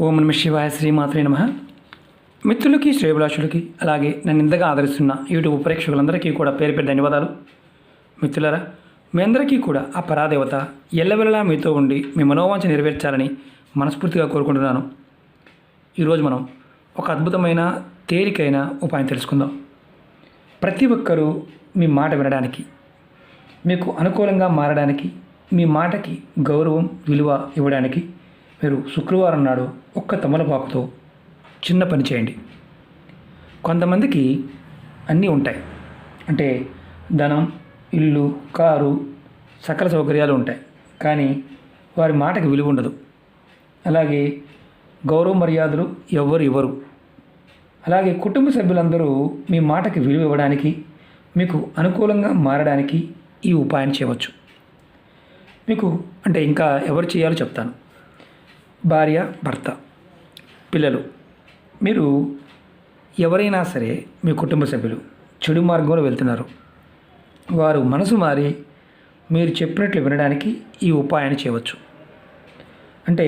ఓం నమ శివాయ శ్రీమాత్రే నమః. మిత్రులకి, శ్రేయభిలాషులకి, అలాగే నన్ను ఇంతగా ఆదరిస్తున్న యూట్యూబ్ ప్రేక్షకులందరికీ కూడా పేరు పేరు ధన్యవాదాలు. మిత్రులారా, మీ అందరికీ కూడా ఆ పరాదేవత ఎల్లవెల్లలా మీతో ఉండి మీ మనోవాంఛ నెరవేర్చాలని మనస్ఫూర్తిగా కోరుకుంటున్నాను. ఈరోజు మనం ఒక అద్భుతమైన తేలికైన ఉపాయం తెలుసుకుందాం. ప్రతి ఒక్కరూ మీ మాట వినడానికి, మీకు అనుకూలంగా మారడానికి, మీ మాటకి గౌరవం, విలువ ఇవ్వడానికి మీరు శుక్రవారం నాడు ఒక్క తమలపాకుతో చిన్న పని చేయండి. కొంతమందికి అన్నీ ఉంటాయి, అంటే ధనం, ఇల్లు, కారు, సకల సౌకర్యాలు ఉంటాయి, కానీ వారి మాటకి విలువ ఉండదు. అలాగే గౌరవ మర్యాదలు ఎవ్వరు ఇవ్వరు. అలాగే కుటుంబ సభ్యులందరూ మీ మాటకి విలువ ఇవ్వడానికి, మీకు అనుకూలంగా మారడానికి ఈ ఉపాయం చేయవచ్చు. మీకు అంటే ఇంకా ఎవరు చేయాలో చెప్తాను. భార్య, భర్త, పిల్లలు, మీరు ఎవరైనా సరే మీ కుటుంబ సభ్యులు చెడు మార్గంలో వెళ్తున్నారు, వారు మనసు మారి మీరు చెప్పినట్లు వినడానికి ఈ ఉపాయాన్ని చేయవచ్చు. అంటే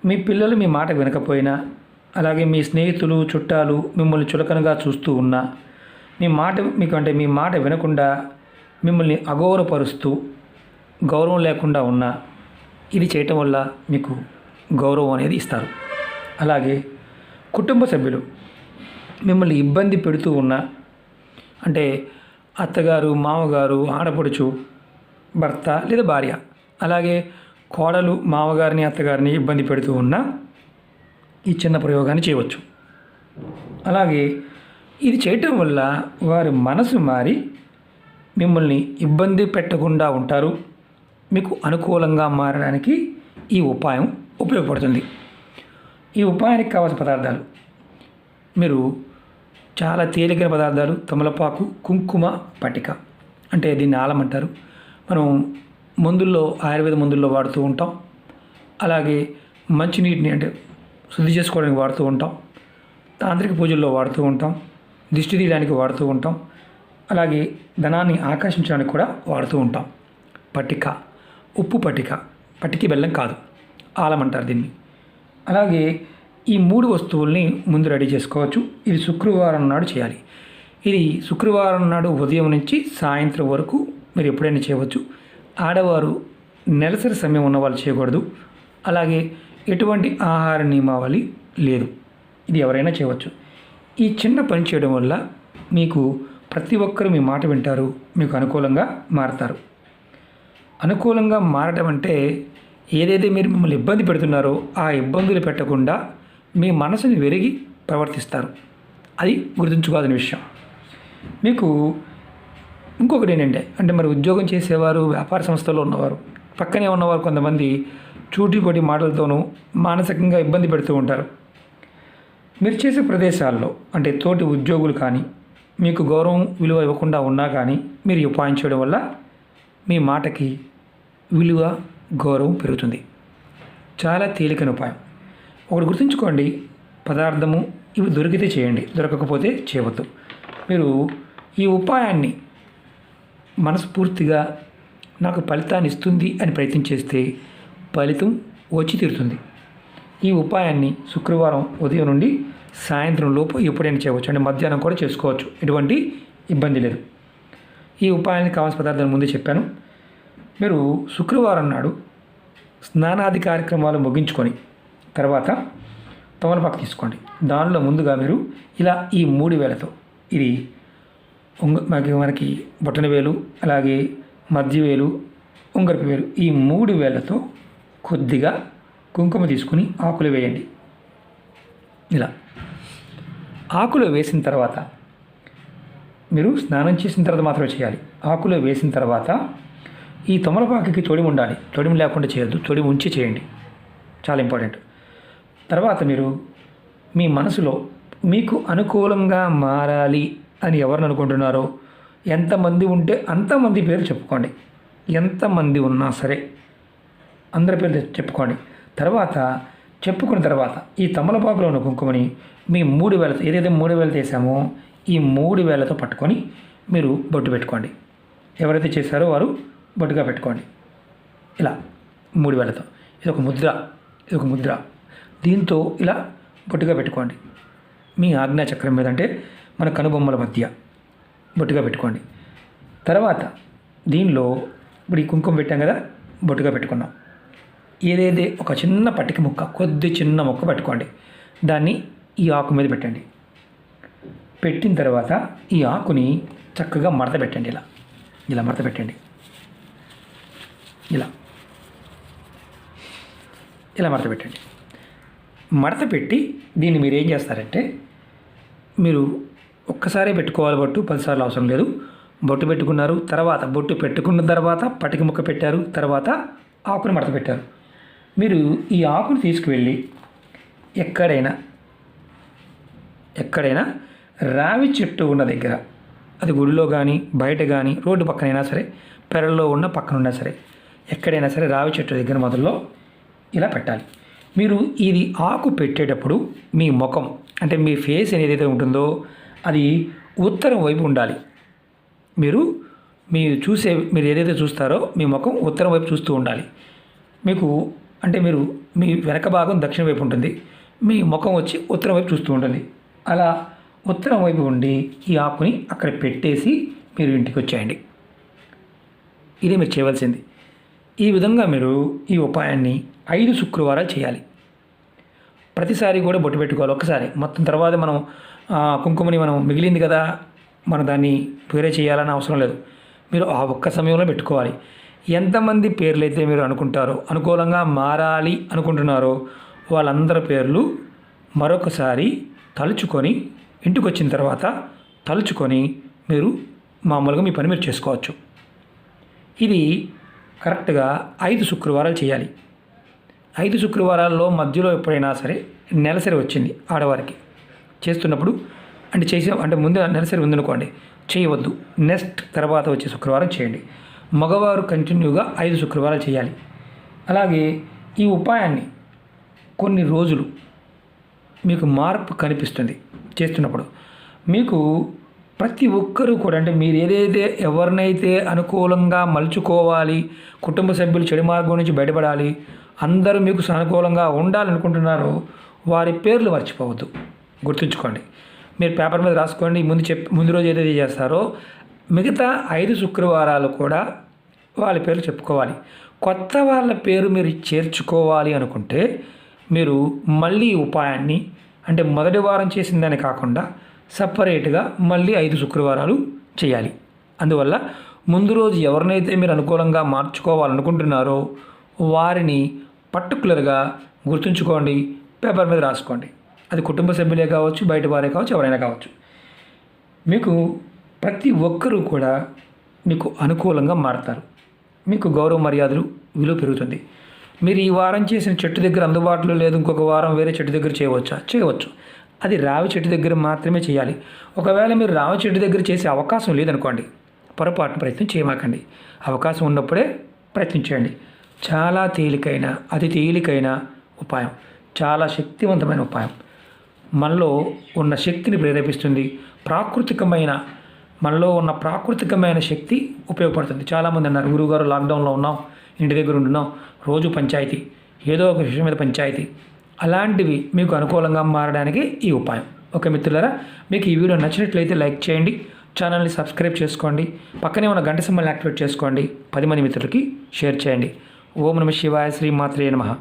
మీ పిల్లలు మీ మాట వినకపోయినా, అలాగే మీ స్నేహితులు, చుట్టాలు మిమ్మల్ని చులకనగా చూస్తూ ఉన్నా, మీ మాట వినకుండా మిమ్మల్ని అగౌరవపరుస్తూ గౌరవం లేకుండా ఉన్నా, ఇది చేయటం వల్ల మీకు గౌరవం అనేది ఇస్తారు. అలాగే కుటుంబ సభ్యులు మిమ్మల్ని ఇబ్బంది పెడుతూ ఉన్నా, అంటే అత్తగారు, మామగారు, ఆడపడుచు, భర్త లేదా భార్య, అలాగే కోడలు మామగారిని, అత్తగారిని ఇబ్బంది పెడుతూ ఉన్నా ఈ చిన్న ప్రయోగాన్ని చేయవచ్చు. అలాగే ఇది చేయటం వల్ల వారి మనసు మారి మిమ్మల్ని ఇబ్బంది పెట్టకుండా ఉంటారు. మీకు అనుకూలంగా మారడానికి ఈ ఉపాయం ఉపయోగపడుతుంది. ఈ ఉపాయానికి కావాల్సిన పదార్థాలు, మీరు చాలా తేలికైన పదార్థాలు: తమలపాకు, కుంకుమ, పటిక, అంటే దీన్ని ఆలం అంటారు. మనం మందుల్లో, ఆయుర్వేద మందుల్లో వాడుతూ ఉంటాం. అలాగే మంచినీటిని అంటే శుద్ధి చేసుకోవడానికి వాడుతూ ఉంటాం. తాంత్రిక పూజల్లో వాడుతూ ఉంటాం. దిష్టి తీయడానికి వాడుతూ ఉంటాం. అలాగే ధనాన్ని ఆకర్షించడానికి కూడా వాడుతూ ఉంటాం. పటిక, ఉప్పు పటిక, పటికి బెల్లం కాదు, ఆలం అంటారు దీన్ని. అలాగే ఈ 3 వస్తువుల్ని ముందు రెడీ చేసుకోవచ్చు. ఇది శుక్రవారం నాడు చేయాలి. ఇది శుక్రవారం నాడు ఉదయం నుంచి సాయంత్రం వరకు మీరు ఎప్పుడైనా చేయవచ్చు. ఆడవారు నెలసరి సమయం ఉన్న వాళ్ళు చేయకూడదు. అలాగే ఎటువంటి ఆహార నియమావళి లేదు. ఇది ఎవరైనా చేయవచ్చు. ఈ చిన్న పని చేయడం వల్ల మీకు ప్రతి ఒక్కరూ మీ మాట వింటారు, మీకు అనుకూలంగా మారతారు. అనుకూలంగా మారడం అంటే ఏదైతే మీరు మిమ్మల్ని ఇబ్బంది పెడుతున్నారో ఆ ఇబ్బందులు పెట్టకుండా మీ మనసుని వెరిగి ప్రవర్తిస్తారు. అది గుర్తుంచుకోవాల్సిన విషయం. మీకు ఇంకొకటి ఏంటంటే, మరి ఉద్యోగం చేసేవారు, వ్యాపార సంస్థలో ఉన్నవారు, పక్కనే ఉన్నవారు కొంతమంది చూటిపోటి మాటలతోనూ మానసికంగా ఇబ్బంది పెడుతూ ఉంటారు. మీరు చేసే ప్రదేశాల్లో, అంటే తోటి ఉద్యోగులు కానీ, మీకు గౌరవం, విలువ ఇవ్వకుండా ఉన్నా కానీ మీరు ఈ ఉపాయం చేయడం వల్ల మీ మాటకి విలువ, గౌరవం పెరుగుతుంది. చాలా తేలికైన ఉపాయం. ఒకటి గుర్తుంచుకోండి, పదార్థము ఇవి దొరికితే చేయండి, దొరకకపోతే చేయవద్దు. మీరు ఈ ఉపాయాన్ని మనస్ఫూర్తిగా నాకు ఫలితాన్ని ఇస్తుంది అని ప్రయత్నం చేస్తే ఫలితం వచ్చి తీరుతుంది. ఈ ఉపాయాన్ని శుక్రవారం ఉదయం నుండి సాయంత్రం లోపు ఎప్పుడైనా చేయవచ్చు, అంటే మధ్యాహ్నం కూడా చేసుకోవచ్చు, ఎటువంటి ఇబ్బంది లేదు. ఈ ఉపాయానికి కావాల్సిన పదార్థాలు ముందే చెప్పాను. మీరు శుక్రవారం నాడు స్నానాది కార్యక్రమాలు ముగించుకొని తర్వాత తమలపాకు తీసుకోండి. దానిలో ముందుగా మీరు ఇలా ఈ 3 వేలతో, ఇది మనకి బొట్టన వేలు, అలాగే మధ్య వేలు, ఉంగరపు వేలు, ఈ 3 వేలతో కొద్దిగా కుంకుమ తీసుకుని ఆకులు వేయండి. ఇలా ఆకులు వేసిన తర్వాత, మీరు స్నానం చేసిన తర్వాత మాత్రమే చేయాలి. ఆకులు వేసిన తర్వాత ఈ తమలపాకుకి తొడిమి ఉండాలి. తొడిమి లేకుండా చేయొద్దు, తొడిమి ఉంచి చేయండి, చాలా ఇంపార్టెంట్. తర్వాత మీరు మీ మనసులో మీకు అనుకూలంగా మారాలి అని ఎవరిని అనుకుంటున్నారో, ఎంతమంది ఉంటే అంతమంది పేరు చెప్పుకోండి. ఎంతమంది ఉన్నా సరే అందరి పేరు చెప్పుకోండి. చెప్పుకున్న తర్వాత ఈ తమలపాకులో ఉన్న కుంకుమని మీ 3 వేలతో, ఏదైతే 3 వేలతో వేసామో ఈ 3 వేలతో పట్టుకొని మీరు బొట్టు పెట్టుకోండి. ఎవరైతే చేశారో వారు బొట్టుగా పెట్టుకోండి. ఇలా 3 వేలతో. ఇది ఒక ముద్ర. దీంతో ఇలా బొట్టుగా పెట్టుకోండి. మీ ఆజ్ఞా చక్రం మీద అంటే మన కనుబొమ్మల మధ్య బొట్టుగా పెట్టుకోండి. తర్వాత దీనిలో ఇప్పుడు ఈ కుంకుమ పెట్టాం కదా, బొట్టుగా పెట్టుకున్నాం. ఏదైతే ఒక చిన్న పట్టిక ముక్క, కొద్ది చిన్న ముక్క పట్టుకోండి. దాన్ని ఈ ఆకు మీద పెట్టండి. పెట్టిన తర్వాత ఈ ఆకుని చక్కగా మడత పెట్టండి. ఇలా మడత పెట్టండి. ఇలా మడత పెట్టండి. మడత పెట్టి దీన్ని మీరు ఏం చేస్తారంటే, మీరు ఒక్కసారే పెట్టుకోవాలి బొట్టు, 10 సార్లు అవసరం లేదు. బొట్టు పెట్టుకున్నారు, తర్వాత బొట్టు పెట్టుకున్న తర్వాత పటిక ముక్క పెట్టారు, తర్వాత ఆకుని మడత పెట్టారు. మీరు ఈ ఆకుని తీసుకువెళ్ళి ఎక్కడైనా రావి చెట్టు ఉన్న దగ్గర, అది గుడిలో కానీ బయట కానీ రోడ్డు పక్కనైనా సరే, పెరల్లో ఉన్న పక్కన ఉన్నా సరే, ఎక్కడైనా సరే రావి చెట్టు దగ్గర మొదల్లో ఇలా పెట్టాలి. మీరు ఇది ఆకు పెట్టేటప్పుడు మీ ముఖం అంటే మీ ఫేస్ ఏదైతే ఉంటుందో అది ఉత్తరం వైపు ఉండాలి. మీరు ఏదైతే చూస్తారో మీ ముఖం ఉత్తరం వైపు చూస్తూ ఉండాలి. మీరు మీ వెనక భాగం దక్షిణ వైపు ఉంటుంది, మీ ముఖం వచ్చి ఉత్తరం వైపు చూస్తూ ఉంటుంది. అలా ఉత్తరం వైపు ఉండి ఈ ఆకుని అక్కడ పెట్టేసి మీరు ఇంటికి వచ్చేయండి. ఇదే మీరు చేయవలసింది. ఈ విధంగా మీరు ఈ ఉపాయాన్ని 5 శుక్రవారాలు చేయాలి. ప్రతిసారి కూడా బొట్టు పెట్టుకోవాలి ఒక్కసారి మొత్తం. తర్వాత మనం కుంకుమని మనం మిగిలింది కదా, మనం దాన్ని వేరే చేయాలని అవసరం లేదు. మీరు ఆ ఒక్క సమయంలో పెట్టుకోవాలి. ఎంతమంది పేర్లు అయితే మీరు అనుకూలంగా మారాలి అనుకుంటున్నారో వాళ్ళందరి పేర్లు మరొకసారి తలుచుకొని, ఇంటికి వచ్చిన తర్వాత తలుచుకొని మీరు మామూలుగా మీ పని మీరు చేసుకోవచ్చు. ఇది కరెక్ట్గా 5 శుక్రవారాలు చేయాలి. 5 శుక్రవారాల్లో మధ్యలో ఎప్పుడైనా సరే నెలసరి వచ్చింది ఆడవారికి చేస్తున్నప్పుడు, ముందు నెలసరి ఉందనుకోండి, చేయవద్దు. నెక్స్ట్ తర్వాత వచ్చే శుక్రవారం చేయండి. మగవారు కంటిన్యూగా 5 శుక్రవారాలు చేయాలి. అలాగే ఈ ఉపాయాన్ని కొన్ని రోజులు మీకు మార్పు కనిపిస్తుంది చేస్తున్నప్పుడు. మీకు ప్రతి ఒక్కరూ కూడా మీరు ఎవరినైతే అనుకూలంగా మలుచుకోవాలి, కుటుంబ సభ్యులు చెడు మార్గం నుంచి బయటపడాలి, అందరూ మీకు సానుకూలంగా ఉండాలనుకుంటున్నారో వారి పేర్లు మర్చిపోవద్దు. గుర్తుంచుకోండి. మీరు పేపర్ మీద రాసుకోండి. ముందు రోజు ఏదైతే చేస్తారో మిగతా 5 శుక్రవారాలు కూడా వాళ్ళ పేర్లు చెప్పుకోవాలి. కొత్త వాళ్ళ పేరు మీరు చేర్చుకోవాలి అనుకుంటే మీరు మళ్ళీ ఉపాయాన్ని మొదటి వారం చేసిందని కాకుండా సపరేట్గా మళ్ళీ 5 శుక్రవారాలు చేయాలి. అందువల్ల ముందు రోజు ఎవరినైతే మీరు అనుకూలంగా మార్చుకోవాలనుకుంటున్నారో వారిని పర్టికులర్గా గుర్తుంచుకోండి, పేపర్ మీద రాసుకోండి. అది కుటుంబ సభ్యులే కావచ్చు, బయట వారే కావచ్చు, ఎవరైనా కావచ్చు. మీకు ప్రతి ఒక్కరూ కూడా మీకు అనుకూలంగా మారతారు. మీకు గౌరవ మర్యాదలు విలువ పెరుగుతుంది. మీరు ఈ వారం చేసిన చెట్టు దగ్గర అందుబాటులో లేదు, ఇంకొక వారం వేరే చెట్టు దగ్గర చేయవచ్చు. అది రావి చెట్టు దగ్గర మాత్రమే చేయాలి. ఒకవేళ మీరు రావి చెట్టు దగ్గర చేసే అవకాశం లేదనుకోండి, పొరపాటున ప్రయత్నం చేయమాకండి. అవకాశం ఉన్నప్పుడే ప్రయత్నించండి. చాలా అతి తేలికైన ఉపాయం, చాలా శక్తివంతమైన ఉపాయం. మనలో ఉన్న శక్తిని ప్రేరేపిస్తుంది. మనలో ఉన్న ప్రాకృతికమైన శక్తి ఉపయోగపడుతుంది. చాలామంది అన్నారు, గురువుగారు లాక్డౌన్లో ఉన్నాం, ఇంటి దగ్గర ఉంటున్నాం, రోజు పంచాయతీ, ఏదో ఒక విషయం మీద పంచాయతీ. అలాంటివి మీకు అనుకూలంగా మారడానికి ఈ ఉపాయం. ఓకే మిత్రులారా, మీకు ఈ వీడియో నచ్చినట్లయితే లైక్ చేయండి, ఛానల్ని సబ్స్క్రైబ్ చేసుకోండి, పక్కనే ఉన్న గంట సింబల్ని యాక్టివేట్ చేసుకోండి, 10 మంది మిత్రులకి షేర్ చేయండి. ఓం నమః శివాయ, శ్రీమాత్రే నమః.